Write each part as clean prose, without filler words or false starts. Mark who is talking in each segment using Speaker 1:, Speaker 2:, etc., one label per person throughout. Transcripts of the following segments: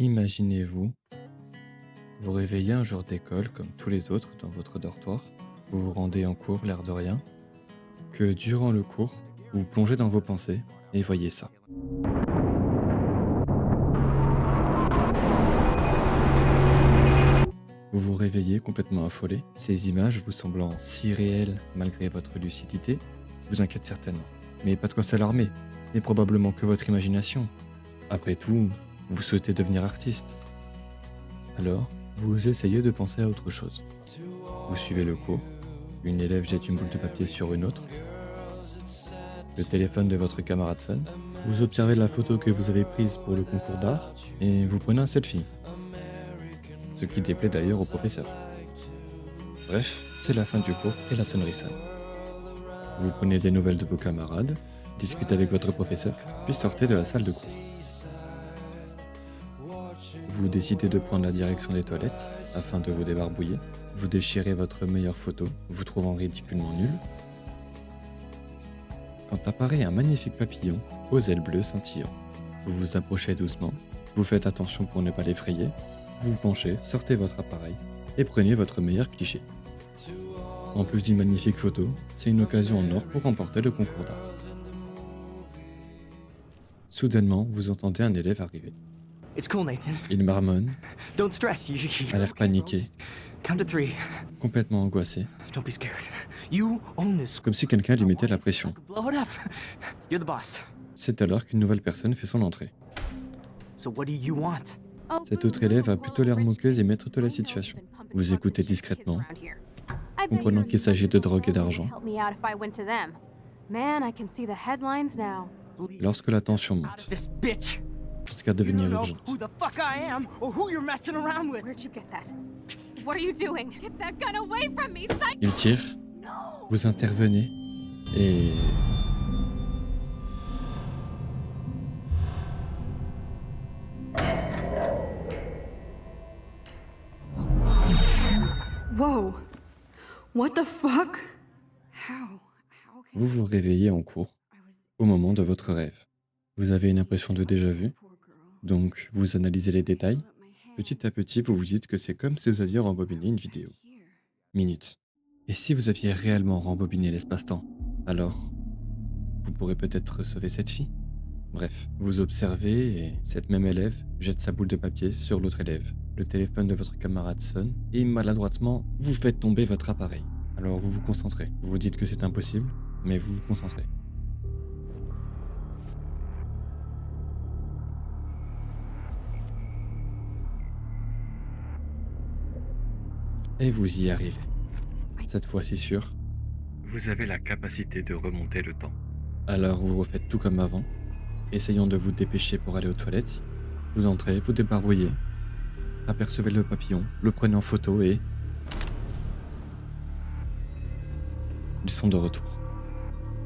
Speaker 1: Imaginez-vous vous réveillez un jour d'école comme tous les autres dans votre dortoir. Vous vous rendez en cours l'air de rien. Que durant le cours, vous plongez dans vos pensées et voyez ça. Vous vous réveillez complètement affolé. Ces images vous semblant si réelles malgré votre lucidité vous inquiètent certainement. Mais pas de quoi s'alarmer, ce n'est probablement que votre imagination. Après tout, vous souhaitez devenir artiste. Alors, vous essayez de penser à autre chose. Vous suivez le cours, une élève jette une boule de papier sur une autre, le téléphone de votre camarade sonne, vous observez la photo que vous avez prise pour le concours d'art et vous prenez un selfie, ce qui déplaît d'ailleurs au professeur. Bref, c'est la fin du cours et la sonnerie sonne. Vous prenez des nouvelles de vos camarades, discutez avec votre professeur, puis sortez de la salle de cours. Vous décidez de prendre la direction des toilettes afin de vous débarbouiller. Vous déchirez votre meilleure photo, vous trouvant ridiculement nul. Quand apparaît un magnifique papillon aux ailes bleues scintillant. Vous vous approchez doucement, vous faites attention pour ne pas l'effrayer, vous vous penchez, sortez votre appareil et prenez votre meilleur cliché. En plus d'une magnifique photo, c'est une occasion en or pour remporter le concours d'art. Soudainement, vous entendez un élève arriver.
Speaker 2: It's cool, Nathan.
Speaker 1: Il marmonne,
Speaker 2: Don't stress.
Speaker 1: a l'air paniqué,
Speaker 2: Just count to three.
Speaker 1: complètement angoissé,
Speaker 2: Don't be scared. You own this.
Speaker 1: comme si quelqu'un lui mettait la pression.
Speaker 2: Blow it up. You're the boss.
Speaker 1: C'est alors qu'une nouvelle personne fait son entrée.
Speaker 2: So what do you want?
Speaker 1: Cette autre élève a plutôt l'air moqueuse et maître de la situation. Vous écoutez discrètement, comprenant qu'il s'agit de drogue et d'argent. Lorsque la tension
Speaker 2: Out
Speaker 1: monte,
Speaker 2: of this bitch.
Speaker 1: jusqu'à
Speaker 2: You don't
Speaker 1: devenir
Speaker 2: know
Speaker 1: urgente.
Speaker 2: who the fuck I am or who you're messing around with.
Speaker 3: Where'd you get that? What are you doing? Get that gun away from me, psych!
Speaker 1: Il tire,
Speaker 3: No!
Speaker 1: vous intervenez et...
Speaker 4: Whoa. What the fuck? How?
Speaker 1: vous vous réveillez en cours au moment de votre rêve. Vous avez une impression de déjà-vu, donc vous analysez les détails. Petit à petit, vous vous dites que c'est comme si vous aviez rembobiné une vidéo. Minute. Et si vous aviez réellement rembobiné l'espace-temps, alors vous pourrez peut-être sauver cette fille. Bref, vous observez et cette même élève jette sa boule de papier sur l'autre élève. Le téléphone de votre camarade sonne et maladroitement, vous faites tomber votre appareil. Alors vous vous concentrez. Vous vous dites que c'est impossible, mais vous vous concentrez. Et vous y arrivez. Cette fois, c'est sûr, vous avez la capacité de remonter le temps. Alors vous refaites tout comme avant, essayant de vous dépêcher pour aller aux toilettes. Vous entrez, vous débarbouillez, apercevez le papillon, le prenez en photo et... ils sont de retour.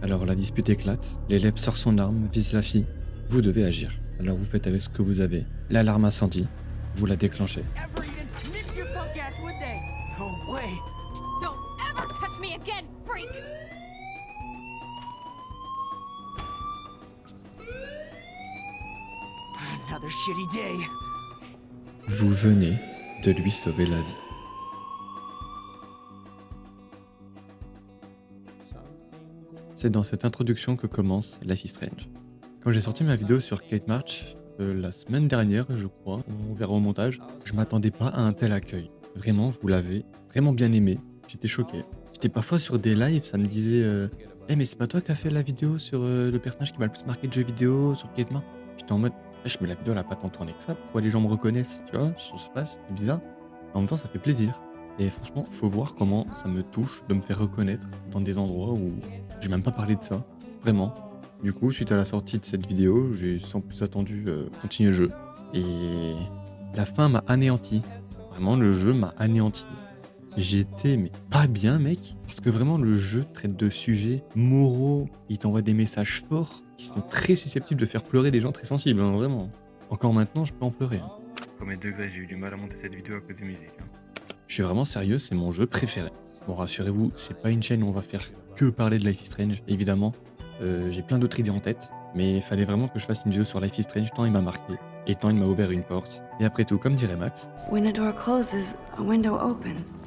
Speaker 1: Alors la dispute éclate, l'élève sort son arme, vise la fille. Vous devez agir. Alors vous faites avec ce que vous avez. L'alarme incendie, vous la déclenchez.
Speaker 2: Ever even nip your punk ass, would they? No way.
Speaker 3: Don't ever touch me again, freak!
Speaker 2: Another shitty day.
Speaker 1: Vous venez de lui sauver la vie. C'est dans cette introduction que commence Life is Strange. Quand j'ai sorti ma vidéo sur Kate March, la semaine dernière, je crois, on verra au montage, je m'attendais pas à un tel accueil. Vraiment, vous l'avez vraiment bien aimé. J'étais choqué. J'étais parfois sur des lives, ça me disait Eh, mais c'est pas toi qui as fait la vidéo sur le personnage qui m'a le plus marqué de jeu vidéo, sur Kate March. J'étais en mode mais la vidéo elle a pas tant tourné que ça, pourquoi les gens me reconnaissent, tu vois? Je sais pas, c'est bizarre. En même temps, ça fait plaisir. Et franchement, faut voir comment ça me touche de me faire reconnaître dans des endroits où j'ai même pas parlé de ça. Vraiment. Du coup, suite à la sortie de cette vidéo, j'ai sans plus attendu continuer le jeu. Et la fin m'a anéanti. Vraiment, le jeu m'a anéanti. J'étais mais pas bien, mec, parce que vraiment le jeu traite de sujets moraux, il t'envoie des messages forts qui sont très susceptibles de faire pleurer des gens très sensibles, hein, vraiment. Encore maintenant, je peux en pleurer. Hein. Premier degré, j'ai eu du mal à monter cette vidéo à cause des musiques. Hein. Je suis vraiment sérieux, c'est mon jeu préféré. Bon, rassurez-vous, c'est pas une chaîne où on va faire que parler de Life is Strange, évidemment. J'ai plein d'autres idées en tête, mais il fallait vraiment que je fasse une vidéo sur Life is Strange tant il m'a marqué. Et tant il m'a ouvert une porte. Et après tout, comme dirait Max,
Speaker 4: When a door closes, a window opens.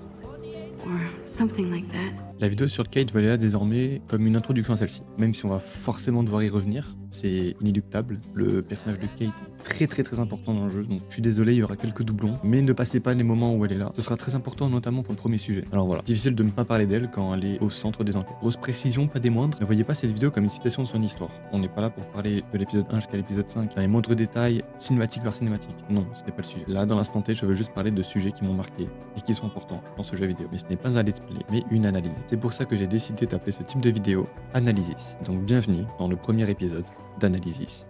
Speaker 4: Or something like that.
Speaker 1: la vidéo sur Kate valait là désormais comme une introduction à celle-ci. Même si on va forcément devoir y revenir, c'est inéluctable. Le personnage de Kate est très important dans le jeu, donc je suis désolé, il y aura quelques doublons, mais ne passez pas les moments où elle est là. Ce sera très important, notamment pour le premier sujet. Alors voilà, difficile de ne pas parler d'elle quand elle est au centre des enquêtes. Grosse précision, pas des moindres, ne voyez pas cette vidéo comme une citation de son histoire. On n'est pas là pour parler de l'épisode 1 jusqu'à l'épisode 5, dans les moindres détails, cinématique par cinématique. Non, ce n'est pas le sujet. Là, dans l'instant T, je veux juste parler de sujets qui m'ont marqué et qui sont importants dans ce jeu vidéo. Mais ce n'est pas un let's play, mais une analyse. C'est pour ça que j'ai décidé d'appeler ce type de vidéo Analysis. Donc bienvenue dans le premier épisode d'Analysis.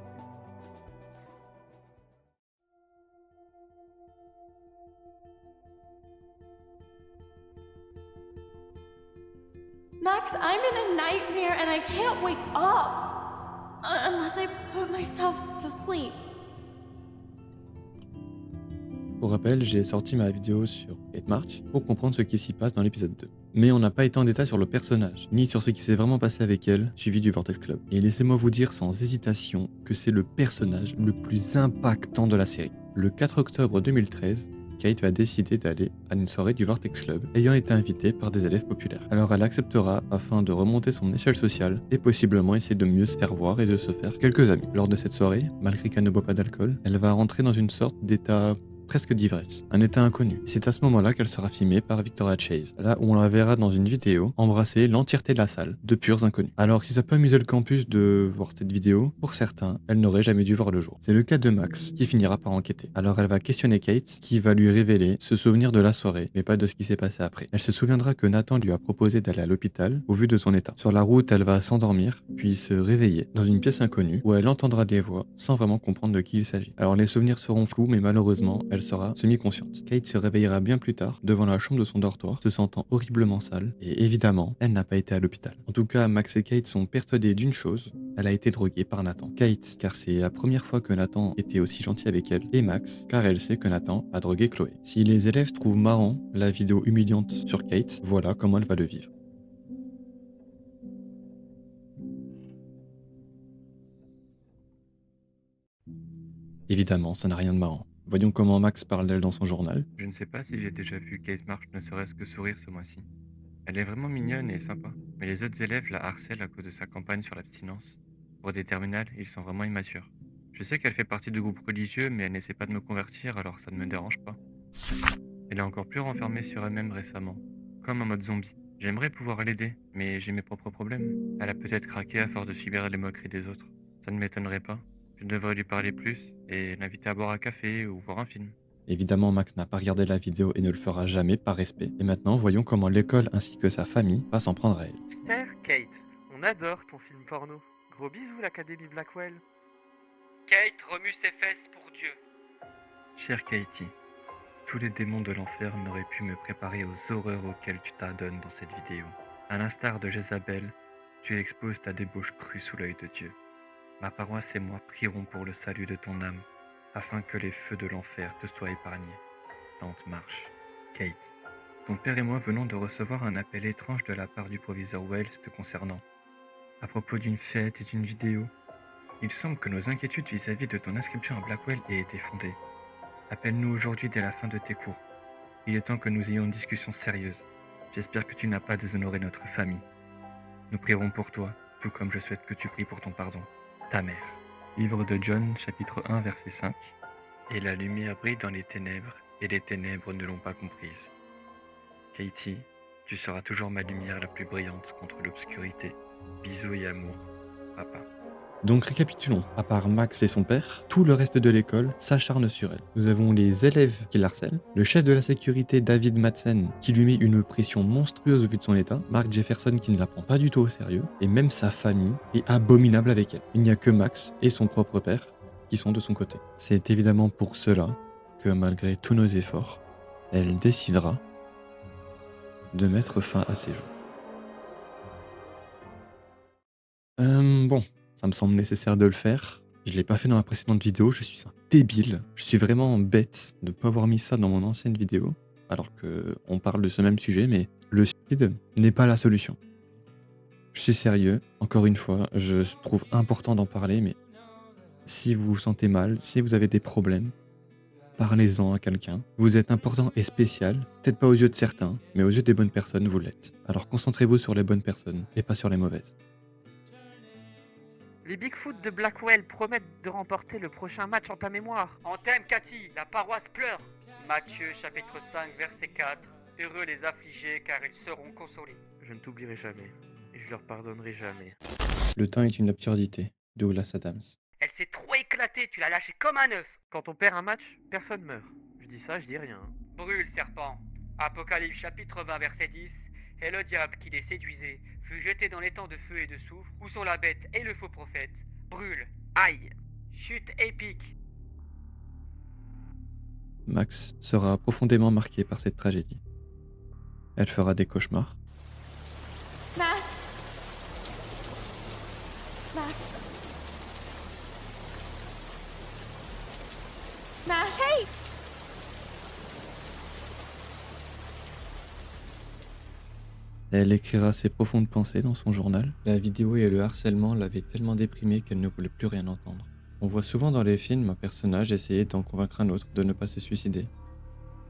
Speaker 5: Max, I'm in a nightmare and I can't wake up unless I put myself to sleep.
Speaker 1: Pour rappel, j'ai sorti ma vidéo sur Kate March pour comprendre ce qui s'y passe dans l'épisode 2. Mais on n'a pas été en détail sur le personnage, ni sur ce qui s'est vraiment passé avec elle, suivi du Vortex Club. Et laissez-moi vous dire sans hésitation que c'est le personnage le plus impactant de la série. Le 4 octobre 2013, Kate va décider d'aller à une soirée du Vortex Club, ayant été invitée par des élèves populaires. Alors elle acceptera afin de remonter son échelle sociale et possiblement essayer de mieux se faire voir et de se faire quelques amis. Lors de cette soirée, malgré qu'elle ne boit pas d'alcool, elle va rentrer dans une sorte d'état presque d'ivresse, un état inconnu. C'est à ce moment-là qu'elle sera filmée par Victoria Chase, là où on la verra dans une vidéo embrasser l'entièreté de la salle, de purs inconnus. Alors si ça peut amuser le campus de voir cette vidéo, pour certains, elle n'aurait jamais dû voir le jour. C'est le cas de Max, qui finira par enquêter. Alors elle va questionner Kate, qui va lui révéler se souvenir de la soirée, mais pas de ce qui s'est passé après. Elle se souviendra que Nathan lui a proposé d'aller à l'hôpital, au vu de son état. Sur la route, elle va s'endormir, puis se réveiller dans une pièce inconnue, où elle entendra des voix, sans vraiment comprendre de qui il s'agit. Alors les souvenirs seront flous, mais malheureusement, elle sera semi-consciente. Kate se réveillera bien plus tard devant la chambre de son dortoir, se sentant horriblement sale, et évidemment, elle n'a pas été à l'hôpital. En tout cas, Max et Kate sont persuadés d'une chose, elle a été droguée par Nathan. Kate, car c'est la première fois que Nathan était aussi gentil avec elle, et Max, car elle sait que Nathan a drogué Chloé. Si les élèves trouvent marrant la vidéo humiliante sur Kate, voilà comment elle va le vivre. Évidemment, ça n'a rien de marrant. Voyons comment Max parle d'elle dans son journal. Je ne sais pas si j'ai déjà vu Kate March ne serait-ce que sourire ce mois-ci. Elle est vraiment mignonne et sympa, mais les autres élèves la harcèlent à cause de sa campagne sur l'abstinence. Pour des terminales, ils sont vraiment immatures. Je sais qu'elle fait partie du groupe religieux, mais elle n'essaie pas de me convertir, alors ça ne me dérange pas. Elle est encore plus renfermée sur elle-même récemment, comme en mode zombie. J'aimerais pouvoir l'aider, mais j'ai mes propres problèmes. Elle a peut-être craqué à force de subir les moqueries des autres. Ça ne m'étonnerait pas. Je devrais lui parler plus et l'inviter à boire un café ou voir un film. Évidemment, Max n'a pas regardé la vidéo et ne le fera jamais par respect. Et maintenant, voyons comment l'école ainsi que sa famille va s'en prendre à elle.
Speaker 6: Chère Kate, on adore ton film porno. Gros bisous l'Académie Blackwell.
Speaker 7: Kate remue ses fesses pour Dieu.
Speaker 1: Chère Katie, tous les démons de l'enfer n'auraient pu me préparer aux horreurs auxquelles tu t'adonnes dans cette vidéo. À l'instar de Jézabel, tu exposes ta débauche crue sous l'œil de Dieu. Ma paroisse et moi prierons pour le salut de ton âme, afin que les feux de l'enfer te soient épargnés. Tante March. Kate, ton père et moi venons de recevoir un appel étrange de la part du proviseur Wells te concernant. À propos d'une fête et d'une vidéo, il semble que nos inquiétudes vis-à-vis de ton inscription à Blackwell aient été fondées. Appelle-nous aujourd'hui dès la fin de tes cours. Il est temps que nous ayons une discussion sérieuse. J'espère que tu n'as pas déshonoré notre famille. Nous prierons pour toi, tout comme je souhaite que tu pries pour ton pardon. Ta mère. Livre de John, chapitre 1, verset 5. Et la lumière brille dans les ténèbres, et les ténèbres ne l'ont pas comprise. Katie, tu seras toujours ma lumière la plus brillante contre l'obscurité. Bisous et amour, papa. Donc récapitulons, à part Max et son père, tout le reste de l'école s'acharne sur elle. Nous avons les élèves qui l'harcèlent, le chef de la sécurité David Madsen qui lui met une pression monstrueuse au vu de son état, Mark Jefferson qui ne la prend pas du tout au sérieux, et même sa famille est abominable avec elle. Il n'y a que Max et son propre père qui sont de son côté. C'est évidemment pour cela que malgré tous nos efforts, elle décidera de mettre fin à ses jours. Bon. Ça me semble nécessaire de le faire. Je l'ai pas fait dans la précédente vidéo, je suis un débile. Je suis vraiment bête de ne pas avoir mis ça dans mon ancienne vidéo, alors qu'on parle de ce même sujet, mais le suicide n'est pas la solution. Je suis sérieux, encore une fois, je trouve important d'en parler, mais Si vous vous sentez mal, si vous avez des problèmes, parlez-en à quelqu'un. Vous êtes important et spécial, peut-être pas aux yeux de certains, mais aux yeux des bonnes personnes, vous l'êtes. Alors concentrez-vous sur les bonnes personnes et pas sur les mauvaises.
Speaker 6: Les Bigfoot de Blackwell promettent de remporter le prochain match en ta mémoire.
Speaker 7: On t'aime, Cathy, la paroisse pleure. Matthieu chapitre 5, verset 4. Heureux les affligés, car ils seront consolés.
Speaker 6: Je ne t'oublierai jamais, et je leur pardonnerai jamais.
Speaker 1: Le temps est une absurdité. Douglas Adams.
Speaker 7: Elle s'est trop éclatée, tu l'as lâchée comme un œuf.
Speaker 6: Quand on perd un match, personne meurt. Je dis ça, je dis rien.
Speaker 7: Brûle, serpent. Apocalypse chapitre 20, verset 10. Et le diable qui les séduisait fut jeté dans les temps de feu et de soufre, où sont la bête et le faux prophète. Brûle. Aïe. Chute épique.
Speaker 1: Max sera profondément marqué par cette tragédie. Elle fera des cauchemars.
Speaker 5: Max. Max. Max. Hey!
Speaker 1: Elle écrira ses profondes pensées dans son journal. La vidéo et le harcèlement l'avaient tellement déprimée qu'elle ne voulait plus rien entendre. On voit souvent dans les films un personnage essayer d'en convaincre un autre de ne pas se suicider.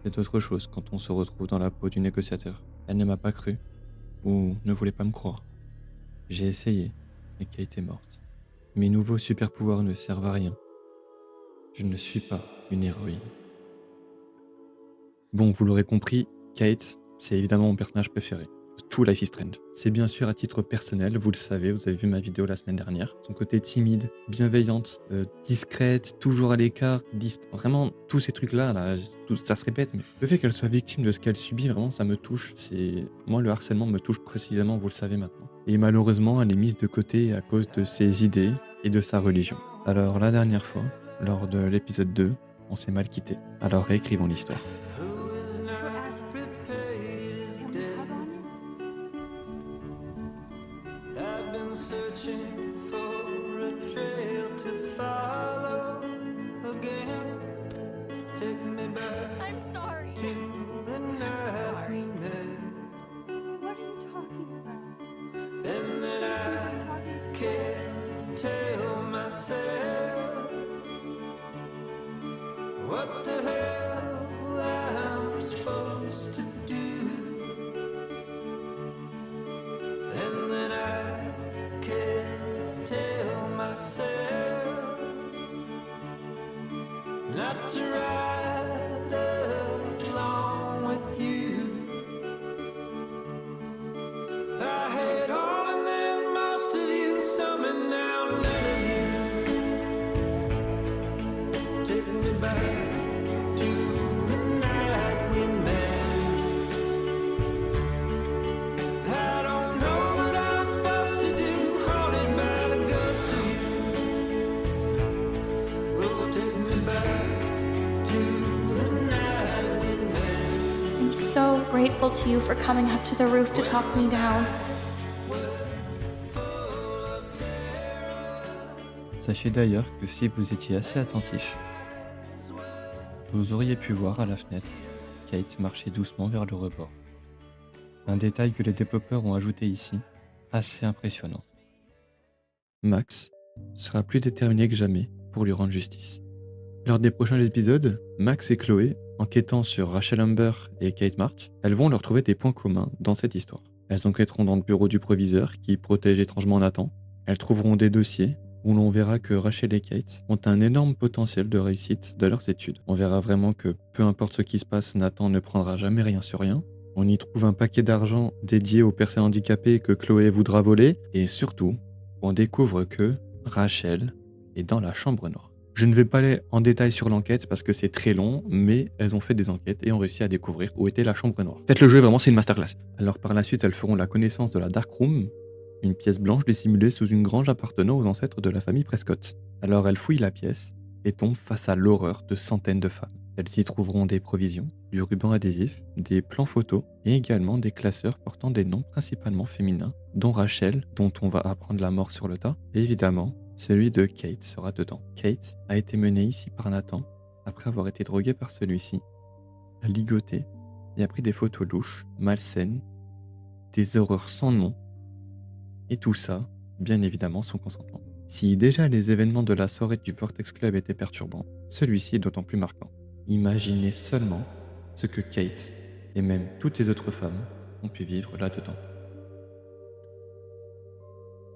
Speaker 1: C'est autre chose quand on se retrouve dans la peau du négociateur. Elle ne m'a pas cru, ou ne voulait pas me croire. J'ai essayé, mais Kate est morte. Mes nouveaux super-pouvoirs ne servent à rien. Je ne suis pas une héroïne. Bon, vous l'aurez compris, Kate, c'est évidemment mon personnage préféré de tout Life is Strange. C'est bien sûr à titre personnel, vous le savez, vous avez vu ma vidéo la semaine dernière. Son côté timide, bienveillante, discrète, toujours à l'écart, vraiment tous ces trucs-là, ça se répète, mais le fait qu'elle soit victime de ce qu'elle subit, vraiment ça me touche. Moi le harcèlement me touche précisément, vous le savez maintenant. Et malheureusement, elle est mise de côté à cause de ses idées et de sa religion. Alors la dernière fois, lors de l'épisode 2, on s'est mal quitté. Alors réécrivons l'histoire.
Speaker 3: I'm sorry. What are you talking about?
Speaker 8: What the hell I'm supposed to do? And then I can't tell myself not to ride along with you. I had all and then most of you, some and now none of you. Take me back.
Speaker 5: I'm so grateful to you for coming up to the roof to talk me down.
Speaker 1: Sachez d'ailleurs que si vous étiez assez attentif, vous auriez pu voir à la fenêtre Kate marcher doucement vers le rebord. Un détail que les développeurs ont ajouté ici, assez impressionnant. Max sera plus déterminé que jamais pour lui rendre justice. Lors des prochains épisodes, Max et Chloé, enquêtant sur Rachel Amber et Kate March, elles vont leur trouver des points communs dans cette histoire. Elles enquêteront dans le bureau du proviseur qui protège étrangement Nathan. Elles trouveront des dossiers où l'on verra que Rachel et Kate ont un énorme potentiel de réussite de leurs études. On verra vraiment que peu importe ce qui se passe, Nathan ne prendra jamais rien sur rien. On y trouve un paquet d'argent dédié aux personnes handicapées que Chloé voudra voler. Et surtout, on découvre que Rachel est dans la chambre noire. Je ne vais pas aller en détail sur l'enquête parce que c'est très long, mais elles ont fait des enquêtes et ont réussi à découvrir où était la chambre noire. Faites le jeu, vraiment c'est une masterclass. Alors par la suite, elles feront la connaissance de la Dark Room, une pièce blanche dissimulée sous une grange appartenant aux ancêtres de la famille Prescott. Alors elles fouillent la pièce et tombent face à l'horreur de centaines de femmes. Elles y trouveront des provisions, du ruban adhésif, des plans photos et également des classeurs portant des noms principalement féminins, dont Rachel, dont on va apprendre la mort sur le tas, et évidemment, celui de Kate sera dedans. Kate a été menée ici par Nathan, après avoir été droguée par celui-ci, ligotée et a pris des photos louches, malsaines, des horreurs sans nom, et tout ça, bien évidemment, sans consentement. Si déjà les événements de la soirée du Vortex Club étaient perturbants, celui-ci est d'autant plus marquant. Imaginez seulement ce que Kate, et même toutes les autres femmes, ont pu vivre là-dedans.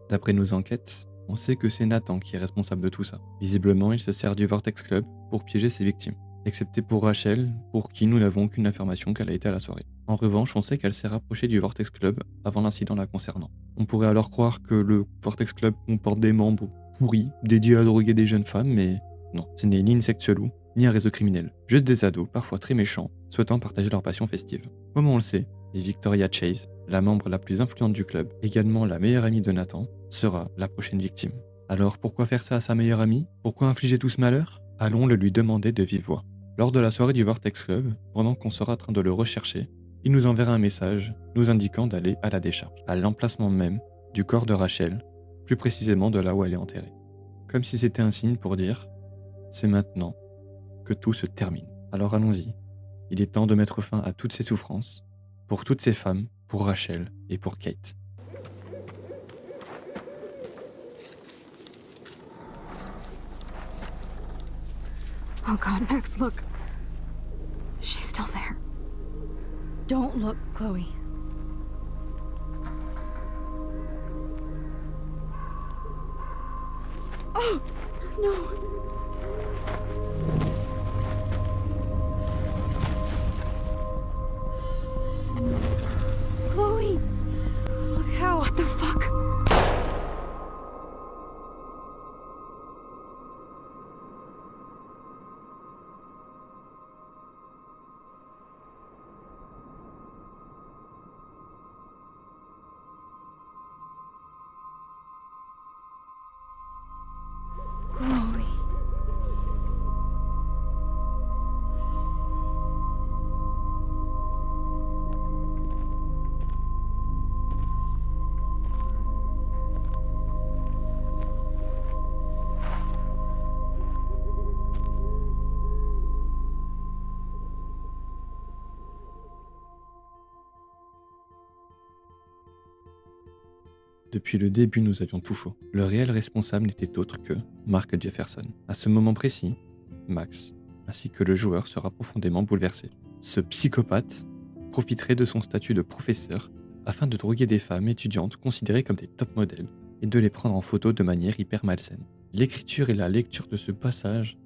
Speaker 1: D'après nos enquêtes, on sait que c'est Nathan qui est responsable de tout ça. Visiblement, il se sert du Vortex Club pour piéger ses victimes. Excepté pour Rachel, pour qui nous n'avons aucune information qu'elle a été à la soirée. En revanche, on sait qu'elle s'est rapprochée du Vortex Club avant l'incident la concernant. On pourrait alors croire que le Vortex Club comporte des membres pourris, dédiés à droguer des jeunes femmes, mais non, ce n'est ni une secte chelou, ni un réseau criminel. Juste des ados, parfois très méchants, souhaitant partager leur passion festive. Comme on le sait, Victoria Chase, la membre la plus influente du club, également la meilleure amie de Nathan, sera la prochaine victime. Alors pourquoi faire ça à sa meilleure amie? Pourquoi infliger tout ce malheur? Allons le lui demander de vive voix. Lors de la soirée du Vortex Club, pendant qu'on sera en train de le rechercher, il nous enverra un message nous indiquant d'aller à la décharge, à l'emplacement même du corps de Rachel, plus précisément de là où elle est enterrée. Comme si c'était un signe pour dire « c'est maintenant que tout se termine ». Alors allons-y, il est temps de mettre fin à toutes ces souffrances, pour toutes ces femmes, pour Rachel et pour Kate.
Speaker 3: Oh god, Max, look. She's still there. Don't look, Chloe. Oh, no. Chloe! Look how. What the fuck? Chloe.
Speaker 1: Depuis le début, nous avions tout faux. Le réel responsable n'était autre que Mark Jefferson. À ce moment précis, Max, ainsi que le joueur, sera profondément bouleversé. Ce psychopathe profiterait de son statut de professeur afin de droguer des femmes étudiantes considérées comme des top modèles et de les prendre en photo de manière hyper malsaine. L'écriture et la lecture de ce passage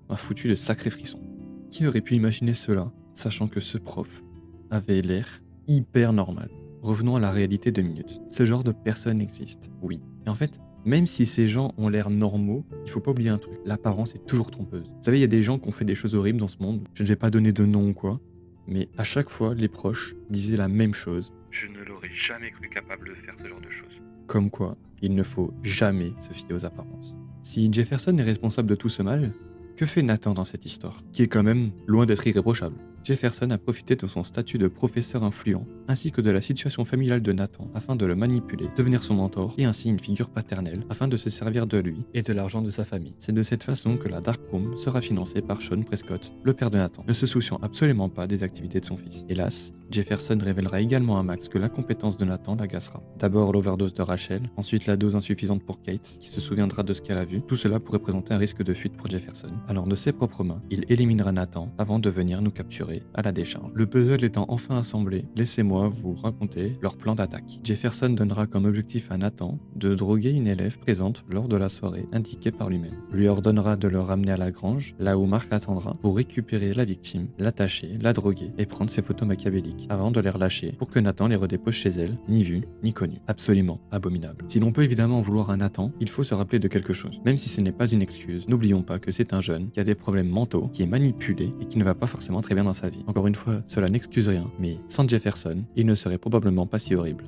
Speaker 1: m'a foutu de sacrés frissons. Qui aurait pu imaginer cela, sachant que ce prof avait l'air hyper normal? Revenons à la réalité 2 minutes. Ce genre de personnes existe, oui. Et en fait, même si ces gens ont l'air normaux, il faut pas oublier un truc, l'apparence est toujours trompeuse. Vous savez, il y a des gens qui ont fait des choses horribles dans ce monde, je ne vais pas donner de nom ou quoi, mais à chaque fois, les proches disaient la même chose. Je ne l'aurais jamais cru capable de faire ce genre de choses. Comme quoi, il ne faut jamais se fier aux apparences. Si Jefferson est responsable de tout ce mal, que fait Nathan dans cette histoire, qui est quand même loin d'être irréprochable? Jefferson a profité de son statut de professeur influent, ainsi que de la situation familiale de Nathan, afin de le manipuler, devenir son mentor, et ainsi une figure paternelle, afin de se servir de lui et de l'argent de sa famille. C'est de cette façon que la Dark Room sera financée par Sean Prescott, le père de Nathan, ne se souciant absolument pas des activités de son fils. Hélas, Jefferson révélera également à Max que l'incompétence de Nathan l'agacera. D'abord l'overdose de Rachel, ensuite la dose insuffisante pour Kate, qui se souviendra de ce qu'elle a vu. Tout cela pourrait présenter un risque de fuite pour Jefferson. Alors de ses propres mains, il éliminera Nathan avant de venir nous capturer à la décharge. Le puzzle étant enfin assemblé, laissez-moi vous raconter leur plan d'attaque. Jefferson donnera comme objectif à Nathan de droguer une élève présente lors de la soirée indiquée par lui-même. Lui ordonnera de le ramener à la grange, là où Mark attendra, pour récupérer la victime, l'attacher, la droguer et prendre ses photos machiavéliques, avant de les relâcher pour que Nathan les redépose chez elle, ni vu, ni connu. Absolument abominable. Si l'on peut évidemment en vouloir à Nathan, il faut se rappeler de quelque chose. Même si ce n'est pas une excuse, n'oublions pas que c'est un jeune qui a des problèmes mentaux, qui est manipulé et qui ne va pas forcément très bien dans sa vie. Encore une fois, cela n'excuse rien, mais sans Jefferson, il ne serait probablement pas si horrible.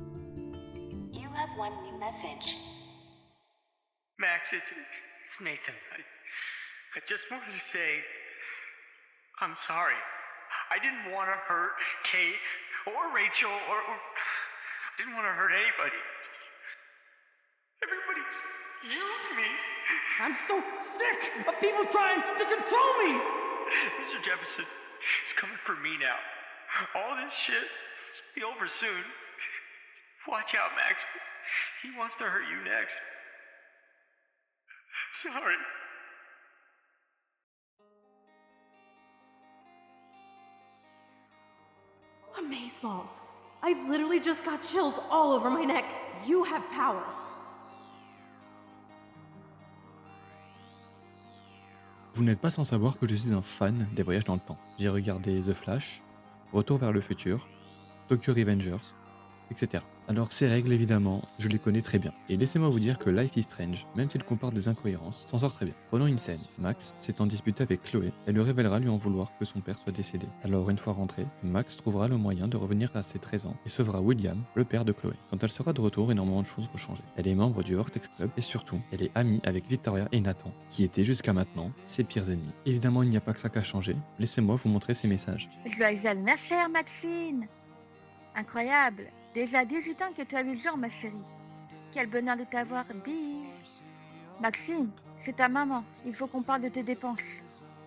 Speaker 9: You have one new message.
Speaker 2: Max, it's Nathan. I just wanted to say, I'm sorry. I didn't want to hurt Kate or Rachel or I didn't want to hurt anybody. Everybody's used me. I'm so sick of people trying to control me. Mr. Jefferson, it's coming for me now. All this shit will be over soon. Watch out, Max. He wants to hurt you next. sorry.
Speaker 5: Amazeballs. I literally just got chills all over my neck. You have powers.
Speaker 1: Vous n'êtes pas sans savoir que je suis un fan des voyages dans le temps. J'ai regardé The Flash, Retour vers le futur, Tokyo Revengers, etc. Alors ces règles évidemment, je les connais très bien. Et laissez-moi vous dire que Life is Strange, même s'il comporte des incohérences, s'en sort très bien. Prenons une scène. Max s'étant disputé avec Chloé, elle lui révélera lui en vouloir que son père soit décédé. Alors une fois rentré, Max trouvera le moyen de revenir à ses 13 ans et sauvera William, le père de Chloé. Quand elle sera de retour, énormément de choses vont changer. Elle est membre du Vortex Club et surtout, elle est amie avec Victoria et Nathan, qui étaient jusqu'à maintenant ses pires ennemis. Évidemment, il n'y a pas que ça qu'à changer. Laissez-moi vous montrer ces messages.
Speaker 10: Joyeux anniversaire, Maxine! Incroyable! Déjà 18 ans que tu as 8 jours, ma chérie. Quel bonheur de t'avoir, bise! Maxine, c'est ta maman. Il faut qu'on parle de tes dépenses.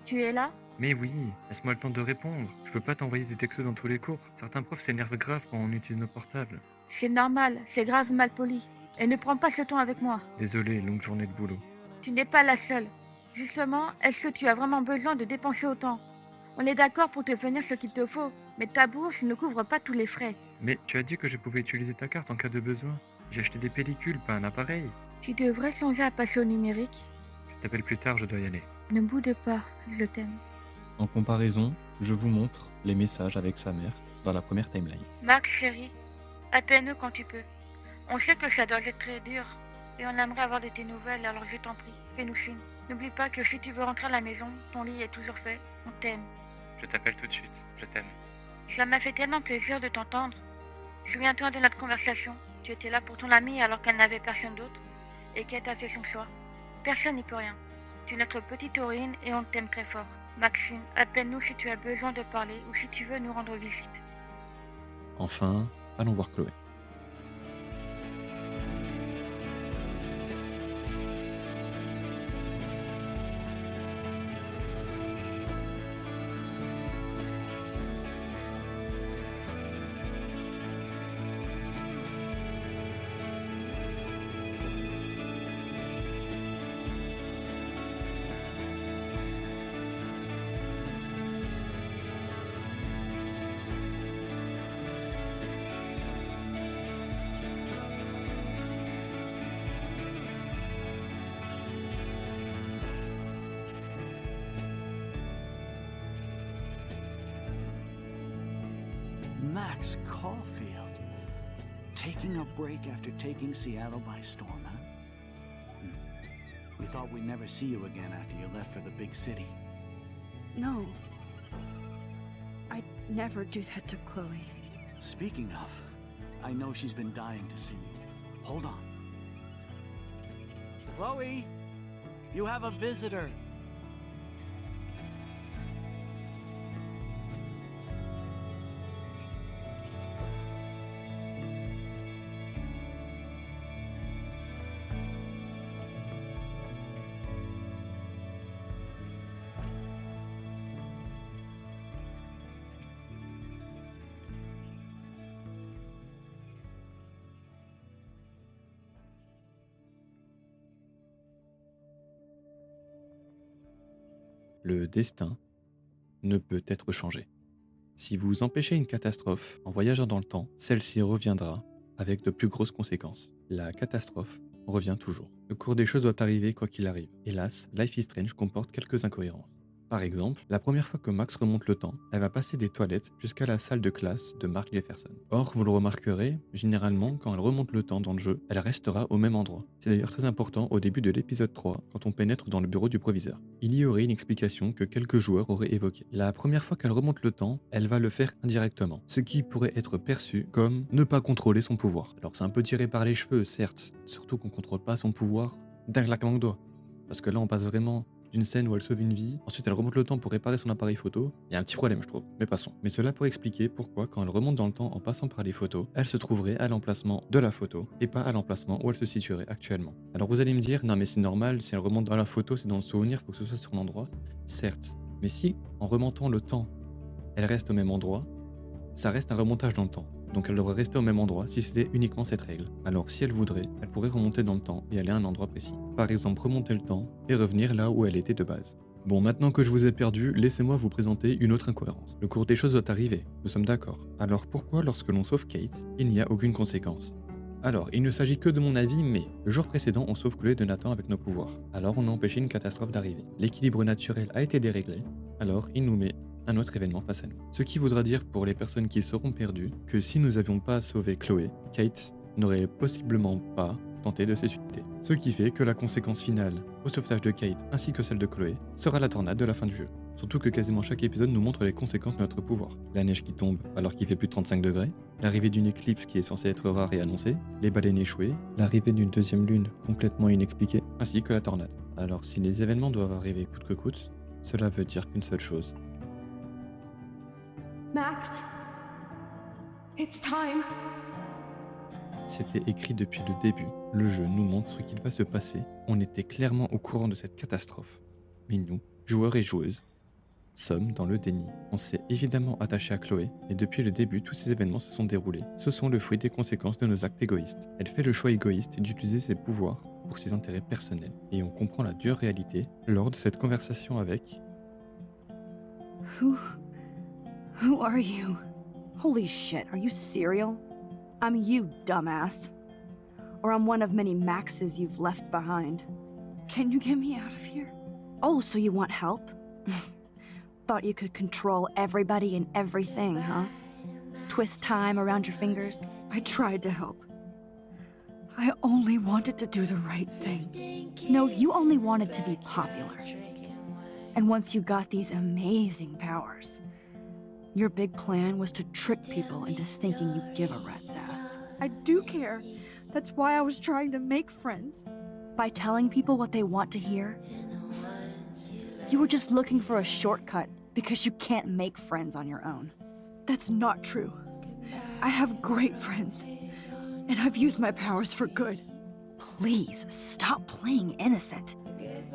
Speaker 10: Tu es là?
Speaker 1: Mais oui, laisse-moi le temps de répondre. Je peux pas t'envoyer des textos dans tous les cours. Certains profs s'énervent grave quand on utilise nos portables.
Speaker 10: C'est normal, c'est grave mal poli. Et ne prends pas ce temps avec moi.
Speaker 1: Désolé, longue journée de boulot.
Speaker 10: Tu n'es pas la seule. Justement, est-ce que tu as vraiment besoin de dépenser autant? On est d'accord pour te fournir ce qu'il te faut, mais ta bourse ne couvre pas tous les frais.
Speaker 1: Mais tu as dit que je pouvais utiliser ta carte en cas de besoin. J'ai acheté des pellicules, pas un appareil.
Speaker 10: Tu devrais songer à passer au numérique.
Speaker 1: Je t'appelle plus tard, je dois y aller.
Speaker 10: Ne boude pas, je t'aime.
Speaker 1: En comparaison, je vous montre les messages avec sa mère dans la première timeline.
Speaker 10: Max, chérie, appelle-nous quand tu peux. On sait que ça doit être très dur, et on aimerait avoir de tes nouvelles, alors je t'en prie, fais-nous signe. N'oublie pas que si tu veux rentrer à la maison, ton lit est toujours fait. On t'aime.
Speaker 1: Je t'appelle tout de suite, je t'aime.
Speaker 10: Ça m'a fait tellement plaisir de t'entendre. Souviens-toi de notre conversation. Tu étais là pour ton amie alors qu'elle n'avait personne d'autre, et qu'elle t'a fait son choix. Personne n'y peut rien. Tu es notre petite Aurine et on t'aime très fort. Maxine, appelle-nous si tu as besoin de parler ou si tu veux nous rendre visite.
Speaker 1: Enfin, allons voir Chloé.
Speaker 11: Max Caulfield. Taking a break after taking Seattle by storm, huh? We thought we'd never see you again after you left for the big city.
Speaker 4: No. I'd never do that to Chloe.
Speaker 11: Speaking of, I know she's been dying to see you. Hold on. Chloe, you have a visitor. Le destin ne peut être changé. Si vous empêchez une catastrophe en voyageant dans le temps, celle-ci reviendra avec de plus grosses conséquences. La catastrophe revient toujours. Le cours des choses doit arriver quoi qu'il arrive. Hélas, Life is Strange comporte quelques incohérences. Par exemple, la première fois que Max remonte le temps, elle va passer des toilettes jusqu'à la salle de classe de Mark Jefferson. Or, vous le remarquerez, généralement, quand elle remonte le temps dans le jeu, elle restera au même endroit. C'est d'ailleurs très important au début de l'épisode 3, quand on pénètre dans le bureau du proviseur. Il y aurait une explication que quelques joueurs auraient évoquée. La première fois qu'elle remonte le temps, elle va le faire indirectement, ce qui pourrait être perçu comme ne pas contrôler son pouvoir. Alors c'est un peu tiré par les cheveux, certes, surtout qu'on contrôle pas son pouvoir d'un claquement de doigts. Parce que là, on passe vraiment d'une scène où elle sauve une vie, ensuite elle remonte le temps pour réparer son appareil photo. Il y a un petit problème, je trouve, mais passons. Mais cela pour expliquer pourquoi, quand elle remonte dans le temps en passant par les photos, elle se trouverait à l'emplacement de la photo et pas à l'emplacement où elle se situerait actuellement. Alors vous allez me dire, non mais c'est normal, si elle remonte dans la photo, c'est dans le souvenir, il faut que ce soit sur l'endroit. Certes, mais si en remontant le temps, elle reste au même endroit, ça reste un remontage dans le temps. donc elle devrait rester au même endroit si c'était uniquement cette règle. Alors si elle voudrait, elle pourrait remonter dans le temps et aller à un endroit précis. Par exemple remonter le temps et revenir là où elle était de base. Bon, maintenant que je vous ai perdu, laissez-moi vous présenter une autre incohérence. Le cours des choses doit arriver, nous sommes d'accord. Alors pourquoi lorsque l'on sauve Kate, il n'y a aucune conséquence? Alors, il ne s'agit que de mon avis, mais le jour précédent, on sauve Chloé de Nathan avec nos pouvoirs. Alors, on a empêché une catastrophe d'arriver. L'équilibre naturel a été déréglé, alors il nous met un autre événement face à nous. Ce qui voudra dire pour les personnes qui seront perdues que si nous n'avions pas sauvé Chloé, Kate n'aurait possiblement pas tenté de se suicider. Ce qui fait que la conséquence finale au sauvetage de Kate ainsi que celle de Chloé sera la tornade de la fin du jeu. Surtout que quasiment chaque épisode nous montre les conséquences de notre pouvoir. La neige qui tombe alors qu'il fait plus de 35 degrés, l'arrivée d'une éclipse qui est censée être rare et annoncée, les baleines échouées, l'arrivée d'une deuxième lune complètement inexpliquée, ainsi que la tornade. Alors si les événements doivent arriver coûte que coûte, cela veut dire qu'une seule chose.
Speaker 5: Max, it's time.
Speaker 11: C'était écrit depuis le début. Le jeu nous montre ce qu'il va se passer. On était clairement au courant de cette catastrophe. Mais nous, joueurs et joueuses, sommes dans le déni. On s'est évidemment attaché à Chloé, et depuis le début, tous ces événements se sont déroulés. Ce sont le fruit des conséquences de nos actes égoïstes. Elle fait le choix égoïste d'utiliser ses pouvoirs pour ses intérêts personnels. Et on comprend la dure réalité lors de cette conversation avec...
Speaker 4: Who are you? Holy shit, are you serial? I'm you, dumbass. Or I'm one of many Maxes you've left behind. Can you get me out of here? Oh, so you want help? Thought you could control everybody and everything, huh? Twist time around your fingers? I tried to help. I only wanted to do the right thing. No, you only wanted to be popular. And once you got these amazing powers, your big plan was to trick people into thinking you give a rat's ass.
Speaker 3: I do care. That's why I was trying to make friends.
Speaker 4: By telling people what they want to hear? You were just looking for a shortcut because you can't make friends on your own.
Speaker 3: That's not true. I have great friends, and I've used my powers for good.
Speaker 4: Please, stop playing innocent.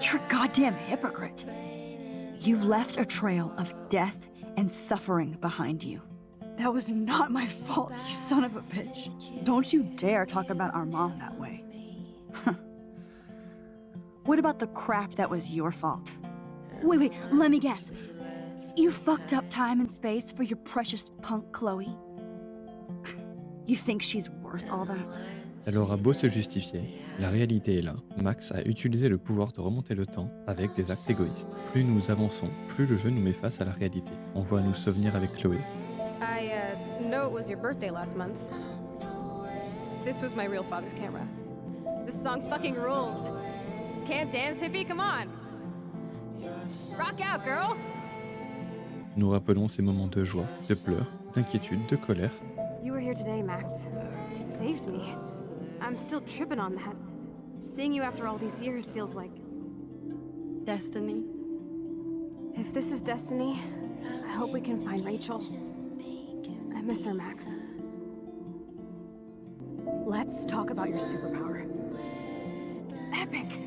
Speaker 4: You're a goddamn hypocrite. You've left a trail of death and suffering behind you.
Speaker 3: That was not my fault, you son of a bitch.
Speaker 4: Don't you dare talk about our mom that way. What about the crap that was your fault? Wait, let me guess. You fucked up time and space for your precious punk Chloe? You think she's worth all that?
Speaker 11: Elle aura beau se justifier, la réalité est là. Max a utilisé le pouvoir de remonter le temps avec des actes égoïstes. Plus nous avançons, plus le jeu nous met face à la réalité. On voit nous souvenir avec Chloé.
Speaker 3: I know it was your birthday last month. This was my real father's camera. This song fucking rules. Can't dance, hippie? Come on. Rock out, girl.
Speaker 11: Nous rappelons ces moments de joie, de pleurs, d'inquiétude, de colère.
Speaker 3: You were here today, Max. You saved me. I'm still tripping on that. Seeing you after all these years feels like...
Speaker 4: Destiny.
Speaker 3: If this is destiny, I hope we can find Rachel. I miss her, Max. Let's talk about your superpower. Epic!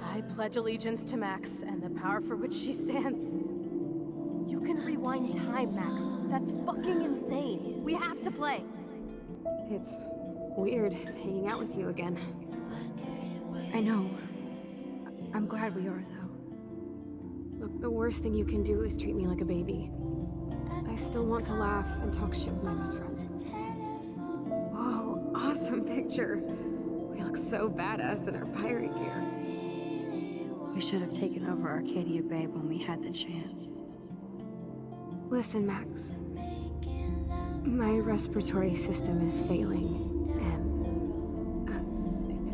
Speaker 3: I pledge allegiance to Max and the power for which she stands. You can rewind time, Max. That's fucking insane. We have to play. It's weird hanging out with you again.
Speaker 4: I know. I'm glad we are, though.
Speaker 3: Look, the worst thing you can do is treat me like a baby. I still want to laugh and talk shit with my best friend. Whoa, awesome picture. We look so badass in our pirate gear.
Speaker 4: We should have taken over Arcadia Bay when we had the chance.
Speaker 3: Listen, Max. My respiratory system is failing,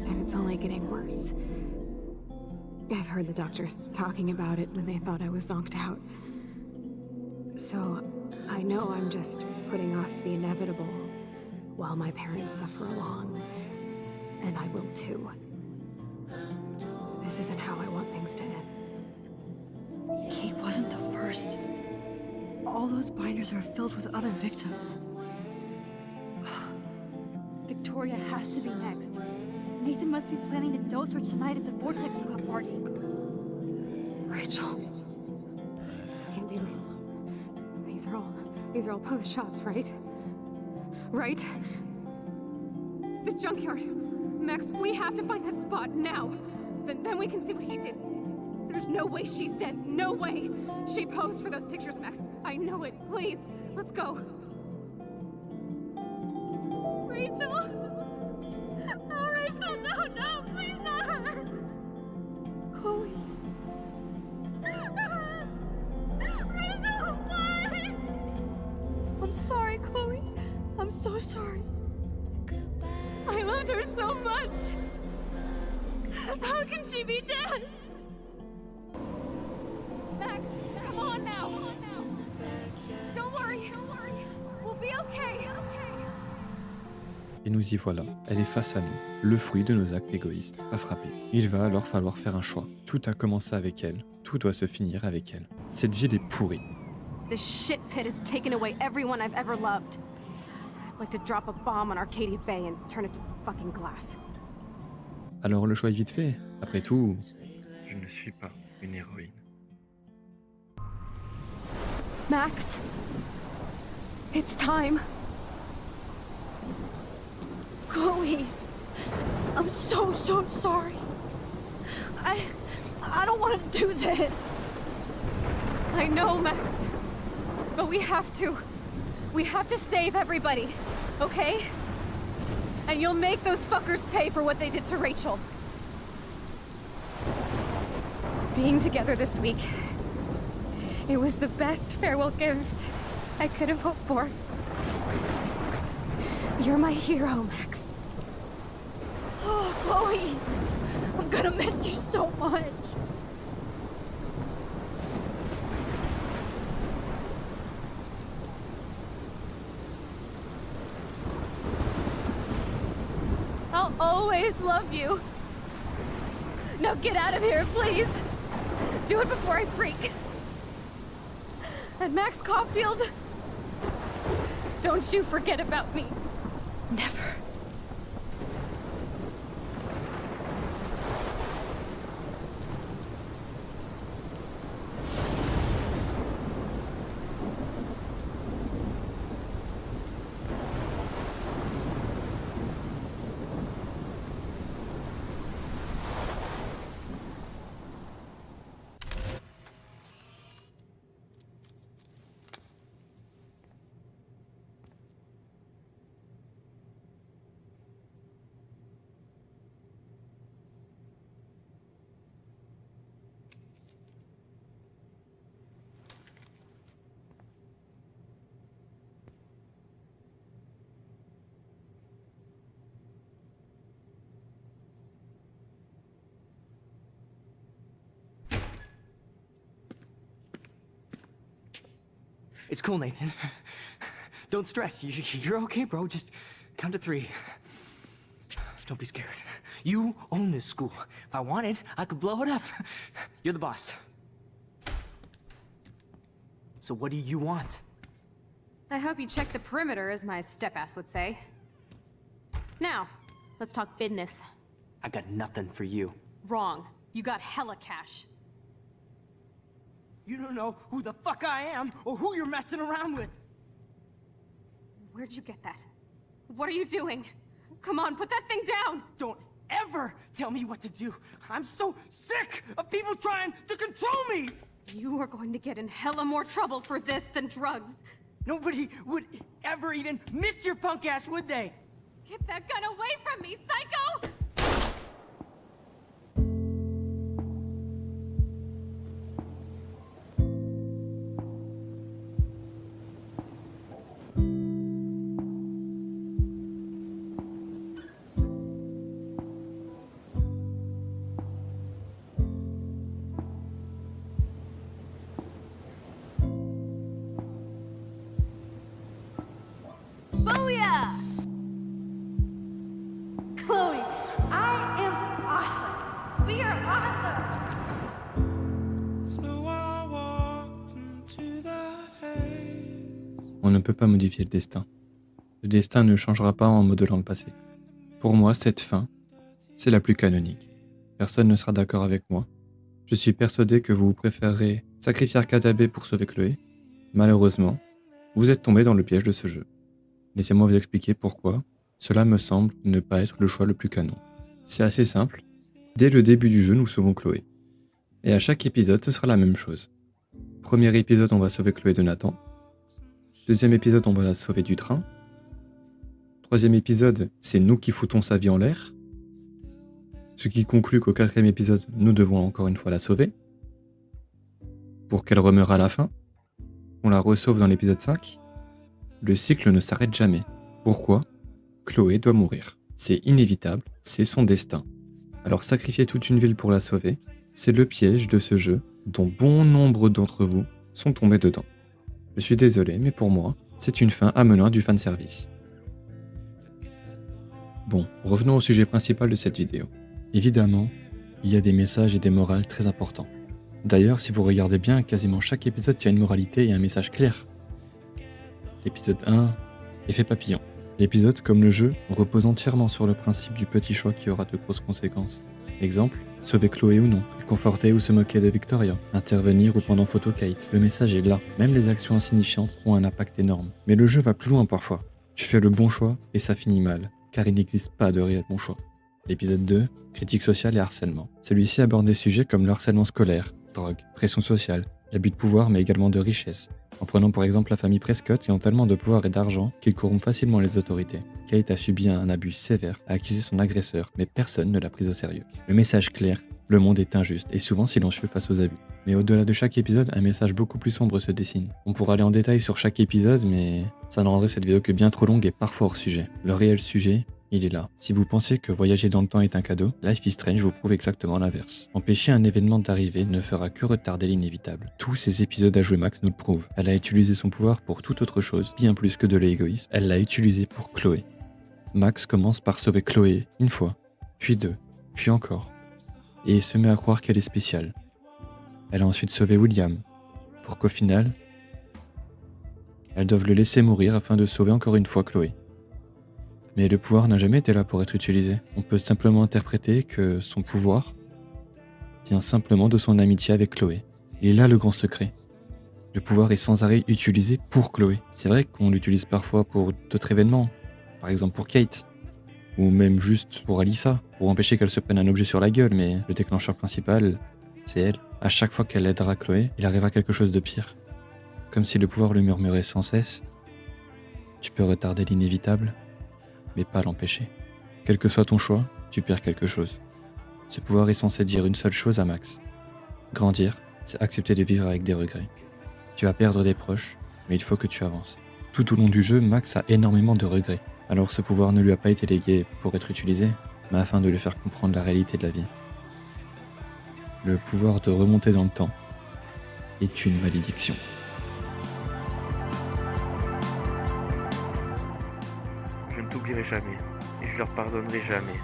Speaker 3: and it's only getting worse. I've heard the doctors talking about it when they thought I was zonked out. So, I know I'm just putting off the inevitable while my parents suffer along. And I will too. This isn't how I want things to end.
Speaker 4: Kate wasn't the first. All those binders are filled with other victims.
Speaker 3: Victoria has to be next. Nathan must be planning to dose her tonight at the Vortex Club party. Rachel. This can't be real. These are all post shots, right? right? The junkyard. Max, we have to find that spot now. Then we can see what he did. There's no way she's dead. No way. She posed for those pictures, Max. I know it. Please, let's go. Rachel? Oh, Rachel, no, please not her. Chloe. Rachel, why? I'm sorry, Chloe. I'm so sorry. I loved her so much. How can she be dead? Max, come on now. Don't worry. We'll be okay.
Speaker 11: Et nous y voilà, elle est face à nous, le fruit de nos actes égoïstes, a frappé. Il va alors falloir faire un choix. Tout a commencé avec elle, tout doit se finir avec elle. Cette ville est pourrie.
Speaker 3: This shit pit has taken away everyone I've ever loved. I'd like to drop a bomb on Arcadia Bay and turn it to fucking glass.
Speaker 11: Alors le choix est vite fait. Après tout,
Speaker 1: Je ne suis pas une héroïne.
Speaker 3: Max, it's time.
Speaker 4: Chloe, I'm so sorry. I don't want to do this.
Speaker 3: I know, Max. But we have to. We have to save everybody, okay? And you'll make those fuckers pay for what they did to Rachel. Being together this week, it was the best farewell gift I could have hoped for. You're my hero, Max.
Speaker 4: Oh, Chloe, I'm gonna miss you so much.
Speaker 3: I'll always love you. Now get out of here, please. Do it before I freak. And Max Caulfield, don't you forget about me.
Speaker 4: Never.
Speaker 12: It's cool, Nathan. Don't stress. You're okay, bro. Just count to 3. Don't be scared. You own this school. If I wanted, I could blow it up. You're the boss. So what do you want?
Speaker 3: I hope you check the perimeter, as my step-ass would say. Now, let's talk business.
Speaker 12: I got nothing for you.
Speaker 3: Wrong. You got hella cash.
Speaker 12: You don't know who the fuck I am or who you're messing around with.
Speaker 3: Where'd you get that? What are you doing? Come on, put that thing down!
Speaker 12: Don't ever tell me what to do. I'm so sick of people trying to control me!
Speaker 3: You are going to get in hella more trouble for this than drugs.
Speaker 12: Nobody would ever even miss your punk ass, would they?
Speaker 3: Get that gun away from me, psycho!
Speaker 4: Booyah!
Speaker 5: Chloe, I am awesome. We are awesome.
Speaker 11: On ne peut pas modifier le destin. Le destin ne changera pas en modelant le passé. Pour moi, cette fin, c'est la plus canonique. Personne ne sera d'accord avec moi. Je suis persuadé que vous préférerez sacrifier Arcadia Bay pour sauver Chloé. Malheureusement, vous êtes tombé dans le piège de ce jeu. Laissez-moi vous expliquer pourquoi cela me semble ne pas être le choix le plus canon. C'est assez simple. Dès le début du jeu, nous sauvons Chloé. Et à chaque épisode, ce sera la même chose. Premier épisode, on va sauver Chloé de Nathan. Deuxième épisode, on va la sauver du train. Troisième épisode, c'est nous qui foutons sa vie en l'air. Ce qui conclut qu'au quatrième épisode, nous devons encore une fois la sauver. Pour qu'elle remeure à la fin. On la resauve dans l'épisode 5. Le cycle ne s'arrête jamais. Pourquoi ? Chloé doit mourir. C'est inévitable, c'est son destin. Alors sacrifier toute une ville pour la sauver, c'est le piège de ce jeu dont bon nombre d'entre vous sont tombés dedans. Je suis désolé, mais pour moi, c'est une fin amenant du fanservice. Bon, revenons au sujet principal de cette vidéo. Évidemment, il y a des messages et des morales très importants. D'ailleurs, si vous regardez bien, quasiment chaque épisode tient une moralité et un message clair. L'épisode 1, Effet papillon. L'épisode, comme le jeu, repose entièrement sur le principe du petit choix qui aura de grosses conséquences. Exemple, sauver Chloé ou non, conforter ou se moquer de Victoria, intervenir ou prendre en photo Kate. Le message est là, même les actions insignifiantes ont un impact énorme. Mais le jeu va plus loin parfois. Tu fais le bon choix et ça finit mal, car il n'existe pas de réel bon choix. L'épisode 2, critique sociale et harcèlement. Celui-ci aborde des sujets comme le harcèlement scolaire, drogue, pression sociale, l'abus de pouvoir mais également de richesse. En prenant par exemple la famille Prescott qui ont tellement de pouvoir et d'argent qu'ils corrompent facilement les autorités. Kate a subi un abus sévère, a accusé son agresseur, mais personne ne l'a prise au sérieux. Le message clair, le monde est injuste et souvent silencieux face aux abus. Mais au-delà de chaque épisode, un message beaucoup plus sombre se dessine. On pourra aller en détail sur chaque épisode, mais ça ne rendrait cette vidéo que bien trop longue et parfois hors sujet. Le réel sujet, il est là. Si vous pensez que voyager dans le temps est un cadeau, Life is Strange vous prouve exactement l'inverse. Empêcher un événement d'arriver ne fera que retarder l'inévitable. Tous ces épisodes à jouer Max nous le prouvent. Elle a utilisé son pouvoir pour toute autre chose, bien plus que de l'égoïsme. Elle l'a utilisé pour Chloé. Max commence par sauver Chloé une fois, puis deux, puis encore. Et se met à croire qu'elle est spéciale. Elle a ensuite sauvé William, pour qu'au final, elles doivent le laisser mourir afin de sauver encore une fois Chloé. Mais le pouvoir n'a jamais été là pour être utilisé. On peut simplement interpréter que son pouvoir vient simplement de son amitié avec Chloé. Et là le grand secret. Le pouvoir est sans arrêt utilisé pour Chloé. C'est vrai qu'on l'utilise parfois pour d'autres événements, par exemple pour Kate, ou même juste pour Alyssa, pour empêcher qu'elle se prenne un objet sur la gueule, mais le déclencheur principal, c'est elle. À chaque fois qu'elle aidera Chloé, il arrivera quelque chose de pire. Comme si le pouvoir lui murmurait sans cesse. Tu peux retarder l'inévitable, mais pas l'empêcher. Quel que soit ton choix, tu perds quelque chose. Ce pouvoir est censé dire une seule chose à Max. Grandir, c'est accepter de vivre avec des regrets. Tu vas perdre des proches, mais il faut que tu avances. Tout au long du jeu, Max a énormément de regrets. Alors ce pouvoir ne lui a pas été légué pour être utilisé, mais afin de lui faire comprendre la réalité de la vie. Le pouvoir de remonter dans le temps est une malédiction.
Speaker 6: Je ne t'oublierai jamais, et je leur pardonnerai jamais.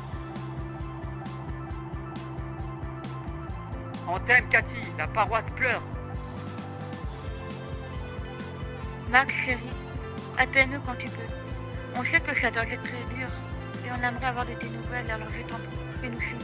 Speaker 7: On t'aime, Cathy, la paroisse pleure.
Speaker 10: Max, chérie, appelle-nous quand tu peux. On sait que ça doit être très dur, et on aimerait avoir de tes nouvelles, alors je t'en prie, fais-nous signe.